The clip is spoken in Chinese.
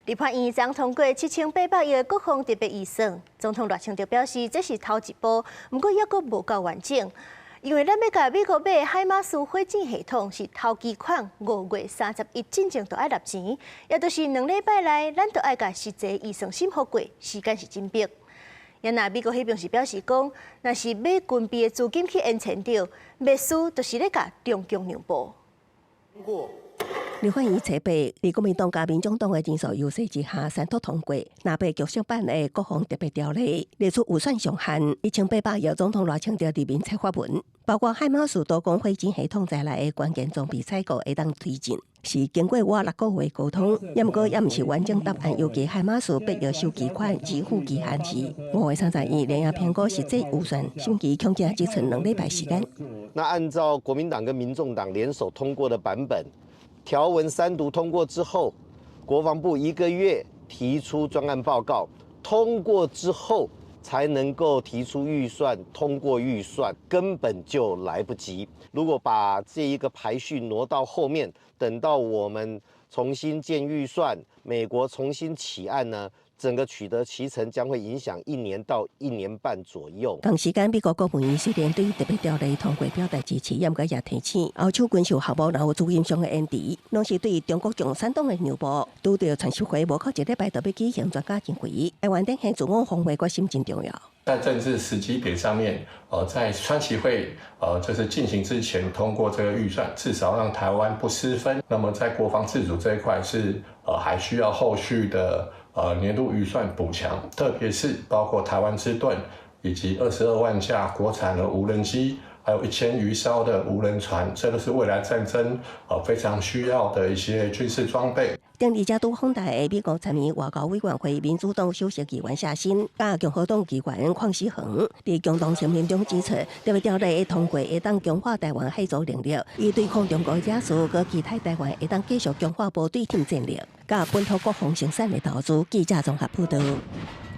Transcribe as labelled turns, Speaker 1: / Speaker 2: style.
Speaker 1: 立法院將通過7800億的國防特別預算，總統賴清德表示這是頭一步，不過抑閣無夠完整，因為咱要甲美國買的海馬斯火箭系統是頭期款5月31進前就要納錢，也就是2禮拜內咱就要甲實際預算審核過，時間是真迫。也那美國迄邊是表示講，若是買軍備的資金去延長掉，秘書就是咧甲中共讓步。立法院78，在國民黨加民眾黨的人數優勢之下，三讀通過納備劇場版的國防特別條例，列出預算上限1800億。總統賴清德裡面策發文，包括海馬斯多管火箭系統在內的關鍵裝備採購會當推進，是經過我6個月溝通，也毋過也毋是完整答案。尤其海馬斯8月收期款支付期限是5月30日，連夜評估實際預算審期恐驚只剩2禮拜時間。
Speaker 2: 那按照國民黨跟民眾黨聯手通過的版本，條文3讀通過之後，國防部1個月提出專案報告，通過之後才能夠提出預算，通過預算根本就來不及。如果把這一個排序挪到後面，等到我們重新建預算，美國重新起案呢，整個取得期程將會影響1年到1年半左右。同時間，美國國務院雖然對特別條例通過表達支持，也提醒歐洲軍售項目然後主因上的演習，攏是對中國共產黨的讓步。拄到陳淑樺無靠1禮拜就要舉行專家見會，台灣展現自我防衛決心真重要。
Speaker 3: 在政治時機點上面，在川習會就是進行之前通過這個預算，至少讓台灣不失分。那麼在國防自主這一塊是還需要後續的年度預算補強，特別是包括台灣之盾以及22萬架國產的無人機，還有1000餘艘的無人船，這都是未來戰爭非常需要的一些軍事裝備。
Speaker 1: 定義加都訪台的美國參議外交委員會民主黨首席議員夏新，甲共和黨議員鄺錫恆，在共同聲明中指出，特別條例的通過會當強化台灣海軍能力，以對抗中國野心，佮期待台灣會當繼續強化部隊挺戰力，甲本土國防生產的投資。記者綜合報道。